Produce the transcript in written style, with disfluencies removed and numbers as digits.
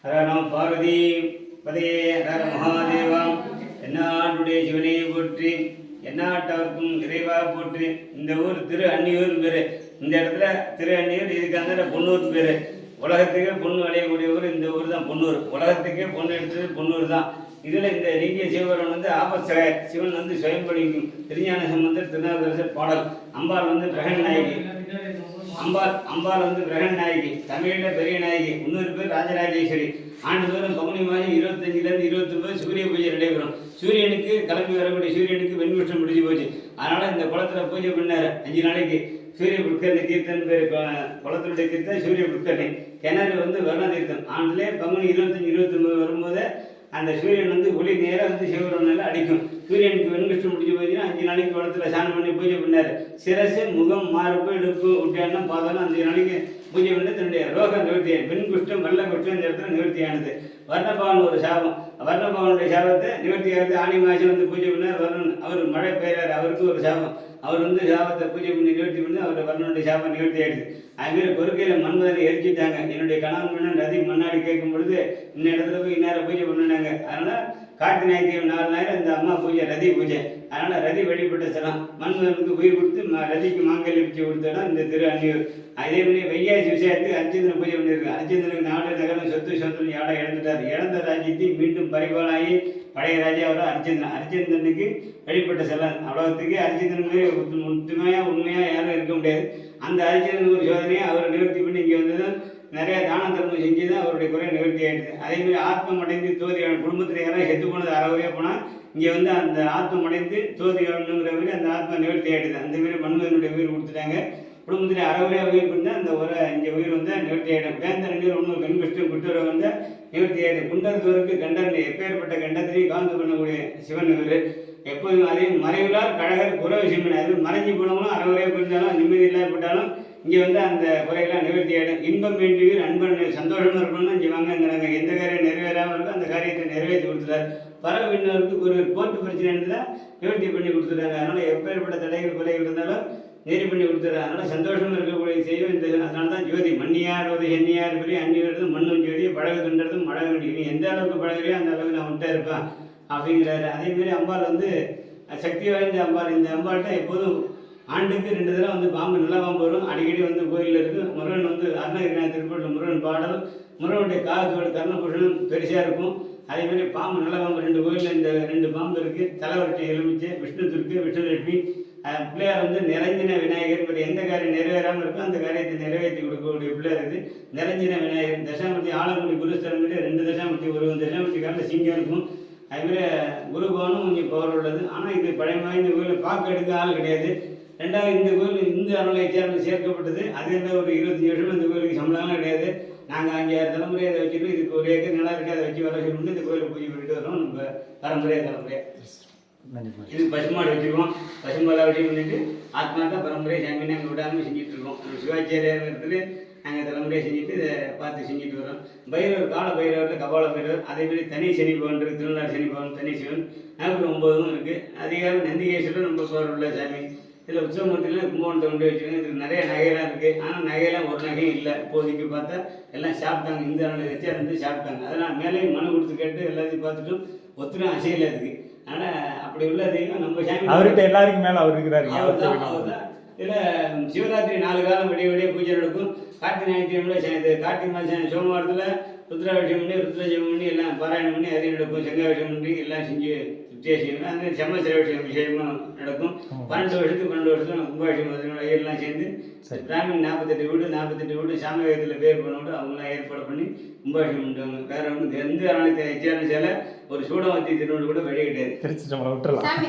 ஹர நம பார்வதி பதையே ஹர மகாதேவம். எந்நாட்டுடைய சிவனையை போற்றி, எந்நாட்டவர்க்கும் இறைவா போற்றி. இந்த ஊர் திரு அன்னியூர் பேர். இந்த இடத்துல திரு அன்னியூர், இதுக்கு அந்த பொன்னூர் பேர். உலகத்துக்கே பொண்ணு விளையக்கூடிய ஊர் இந்த ஊர் தான் பொன்னூர். உலகத்துக்கே பொண்ணு எடுத்தது பொன்னூர் தான். இதில் இந்த நீங்கிய சிவபெருமான் வந்து ஆபத்சகர், சிவன் வந்து சுயம்படிக்கும், திருஞான சம்பந்தர், திருநாவுக்கரசர் பாடல். அம்பாள் வந்து பிரகன் நாயகி. அம்பாள் வந்து பிரகன் நாயகி, தமிழில் பெரிய நாயகி. இன்னொரு பேர் ராஜராஜேஸ்வரி. ஆண்டுதோறும் பங்குனி மாதம் 25லேருந்து 29 சூரிய பூஜை நடைபெறும். சூரியனுக்கு கிளம்பி வரக்கூடிய சூரியனுக்கு வெண்குஷ்டம் முடிஞ்சு போச்சு. அதனால் இந்த குளத்தில் பூஜை பண்ணார் 5 நாளைக்கு. சூரிய புட்கரணி தீர்த்தன் பேர். குளத்தினுடைய தீர்த்தம் சூரிய புட்கரணி. கிணறு வந்து வர்ண தீர்த்தம். ஆண்டுலேயே பங்குனி 25, 29 வரும்போது அந்த சூரியன் வந்து ஒளி நேராக வந்து சிவபெருமானில் அடிக்கும். சூரியனுக்கு வெண்குஷ்டம் முடிஞ்சு போச்சுன்னா 5 நாளைக்கு குளத்தில் ஸ்நானம் பண்ணி பூஜை பண்ணார். சிரசு, முகம், மார்பு, இடுப்பு, உட்டியானம், பாதம் 5 நாளைக்கு பூஜை பண்ணி தன்னுடைய ரோக நிவர்த்தி, வெண்குஷ்டம் வெள்ள குஷ்டம் இந்த இடத்துல நிவர்த்தியானது. வர்ணபவன் ஒரு சாபம். வர்ணபவனுடைய சாபத்தை நிவர்த்தி ஆகிறது. ஆனி மாதம் வந்து பூஜை பண்ணார் வர்ணன். அவர் மழை பெய்கிறார், அவருக்கு ஒரு சாபம். அவர் வந்து சாபத்தை பூஜை பண்ணி நிவர்த்தி பண்ணி அவர் வர்ணனுடைய சாபம் நிவர்த்தி ஆகிடுது. அதுமாரி கொறுக்கையில் மன்மதனை எரிச்சிட்டாங்க. என்னுடைய கணவன் மன்னன் ரதி மன்னாடி கேட்கும் பொழுது இந்த இடத்துல போய் இந்நேரம் பூஜை பண்ணினாங்க. அதனால் காட்டு ஞாயிற்று 4 நேரம் இந்த அம்மா பூஜை ரதி பூஜை. அதனால் ரதி வழிபட்ட ஸ்தலம். மன்மதனுக்கு உயிர் கொடுத்து ரதிக்கு மாங்கல்ய பிச்சை கொடுத்த இடம் இந்த திரு அன்னியூர். அதே மாதிரி வையாசி விஷயத்துக்கு அரிச்சந்திரன் பூஜை பண்ணியிருக்காங்க. அரிச்சந்திரனுக்கு நாடு நகரம் சொத்து சொத்து யாரை இழந்துட்டார். இழந்த ராஜ்யத்தை மீண்டும் பரிபாலாகி பழைய ராஜா அவர் அரிச்சந்திரன். அரிச்சந்திரனுக்கு வழிபட்ட ஸ்தலம். உலகத்துக்கு அரிச்சந்திரன் உண்மையாக யாரும் இருக்க முடியாது. அந்த அரிச்சந்திரன் ஒரு சோதனையை அவர் நிவர்த்தி பண்ணி இங்கே வந்தது. நிறைய தான தர்மம் செஞ்சு தான் அவருடைய குறை நிவர்த்தி ஆகிடுது. அதேமாதிரி ஆத்மம் அடைந்து தோதி குடும்பத்தில் யாராவது செத்து போனது அறவரையாக போனால் இங்கே வந்து அந்த ஆத்மம் அடைந்து தோதி ஆகணுங்கிற மாதிரி அந்த ஆத்மா நிவர்த்தி ஆகிடுது. அந்தமாரி மன்மதனுடைய உயிர் கொடுத்துட்டாங்க. குடும்பத்தில் அறவரையாக உயிர் பண்ணால் அந்த உரை இங்கே உயிர் வந்து நிவர்த்தி ஆகிடும். வேந்தர் நீர் ஒன்று வெண்குஷ்டம் குட்டுரை வந்து நிவர்த்தி ஆகிடும். குண்டரத்தோருக்கு கண்டர் எப்பேற்பட்ட கண்டத்திலையும் காந்து பண்ணக்கூடிய சிவன் இவர். எப்போதும் அதே மறைவுளார் கழகர் குறை விஷயம். அது மறைஞ்சி போனவங்களும் அறவரையாக போயிருந்தாலும் நிம்மதி இல்லாதப்பட்டாலும் இங்கே வந்து அந்த குறையெல்லாம் நிவர்த்தி ஆகிடும். இன்பம் வேண்டியவர் அன்பன் சந்தோஷமாக இருக்கணும்னு இங்கே வாங்கங்கிறாங்க. எந்த காரியம் நிறைவேறாமல் இருக்கோ அந்த காரியத்தை நிறைவேற்றி கொடுத்துட்டார். பறவையினருக்கு ஒரு போட்டு பிரச்சனை இருந்தால் நிவர்த்தி பண்ணி கொடுத்துட்டாங்க. அதனால் எப்பேற்பட்ட தடைகள் குறைகள் இருந்தாலும் நேரி பண்ணி கொடுத்துட்றாங்க. அதனால் சந்தோஷமாக இருக்கக்கூடிய செய்யும் இந்த. அதனால தான் ஜோதி மண்ணியார் ஒரு எண்ணியார் பெரிய அந்நியது மண்ணும் ஜோதி பழகுதுன்றதும் பழகு. நீ எந்த அளவுக்கு பழகுறியோ அந்த அளவுக்கு நான் வந்துட்டே இருப்பேன் அப்படிங்கிறாரு. அதேமாரி அம்பாள் வந்து சக்தி வாய்ந்த அம்பாள். இந்த அம்பாள்கிட்ட எப்போதும் ஆண்டுக்கு 2 தடவை வந்து பாம்பு நல்ல பாம்பு வரும். அடிக்கடி வந்து கோயிலில் இருக்குது. முருகன் வந்து அருணகிரிநாத திருப்பூரில் முருகன் பாடல். முருகனுடைய காலத்தோட கர்ணபூஷணம் பெருசாக இருக்கும். அதேமாதிரி பாம்பு நல்ல பாம்பு 2 கோயிலில் இந்த 2 பாம்பு இருக்குது. தலைவர்கிட்ட எலுமிச்சை, விஷ்ணு துர்க்கு, விஷ்ணுலட்சுமி. பிள்ளையார் வந்து நிரஞ்சன விநாயகர். இப்போ எந்த காரியம் நிறைவேறாமல் இருக்கோ அந்த காரியத்தை நிறைவேற்றி கொடுக்கக்கூடிய பிள்ளையார் இது நிரஞ்சன விநாயகர். தசாமூர்த்தி ஆலங்குடி குருஸ்தலம் 2 தசாமூர்த்தி, ஒரு தசாமூர்த்தி காலில் சிங்கம் இருக்கும். அதுமாதிரி குருபவனும் கொஞ்சம் பவர் உள்ளது. ஆனால் இது பழைய இந்த கோயிலில் பார்க்க எடுக்க ஆள் கிடையாது. 2வது இந்த கோயில் இந்து அறநிலைய சேர்க்கப்பட்டது. அது என்ன ஒரு 25 வருஷம் இந்த கோயிலுக்கு சம்பளம்லாம் கிடையாது. நாங்கள் 5-6 தலைமுறை அதை வச்சுட்டு இதுக்கு ஒரு ஏக்கர் நிலம் இருக்குது, அதை வச்சு வர சொல்லிட்டு இந்த கோயிலை பூஜை பண்ணிட்டு வரோம். நம்ம தலைமுறையாக இது பசுமாடு வச்சுருக்கோம். பசுமாடை வச்சு பண்ணிட்டு ஆத்மார்த்தா பரம்பரையை சாமி நாங்கள் விடாமல் செஞ்சுட்டு இருக்கோம். சிவாச்சாரியார் இடத்துல நாங்கள் தலைமுறையை செஞ்சுட்டு இதை பார்த்து செஞ்சுட்டு வரோம். பைரவர் கால பைரவரில் கபால பைரவர். அதேமாதிரி தனி சனி பவன் இருக்குது. திருநாள் சனி பவன், தனி சிவன். நாகூர் 9 இருக்குது. அதிகாரம் நந்திகேஸ்வரர் நம்ம பவர் உள்ள சாமி. இதில் உற்சவமூர்த்தியில் கும்பகோணத்தை கொண்டு வச்சுருக்கோம். இதுக்கு நிறைய நகையெல்லாம் இருக்குது. ஆனால் நகையெல்லாம் ஒரு நகையும் இல்லை. இப்போதைக்கு பார்த்தா எல்லாம் சாப்பிட்டாங்க. இந்த வச்சு வந்து சாப்பிட்டாங்க. அதனால் மேலே மனு கொடுத்து கேட்டு எல்லாத்தையும் பார்த்துட்டும் ஒத்துரும் அசையில் இருக்குது. ஆனால் அப்படி உள்ள தெய்வம் நம்ம சாமி. அவர்கிட்ட எல்லாருக்கும் மேலே அவர் இருக்கிறாரு. அவர் தான். இதில் சிவராத்திரி 4 காலம் விடிய பூஜை நடக்கும். கார்த்திகை ஞாயிற்றுக்கிழமை கார்த்திகை மாதம் சோமவாரத்தில் ருத்ராபிஷேகம் பண்ணி ருத்ராஜம் பண்ணி எல்லாம் பாராயணம் பண்ணி அதையும் நடக்கும். செங்காபிஷேகம் பண்ணி எல்லாம் செஞ்சு வித்தியாசம். அந்த செம்மசிராபிஷேகம் விஷயமும் நடக்கும். 12 வருஷத்துக்கு 12 வருஷத்துக்கு கும்பாபிஷேகம் எல்லாம் சேர்ந்து பிராமின் 48 வீடு சாமவேகத்தில் பேர் பண்ணோடு அவங்களாம் ஏற்பாடு பண்ணி கும்பாபிஷேகம் பண்ணுவாங்க. வேற ஒன்று எந்த ஆலயத்தை சேலை ஒரு சூடமத்தி திருநூறு கூட வெளியே கிடையாது. திருச்சி விட்டுறலாம்.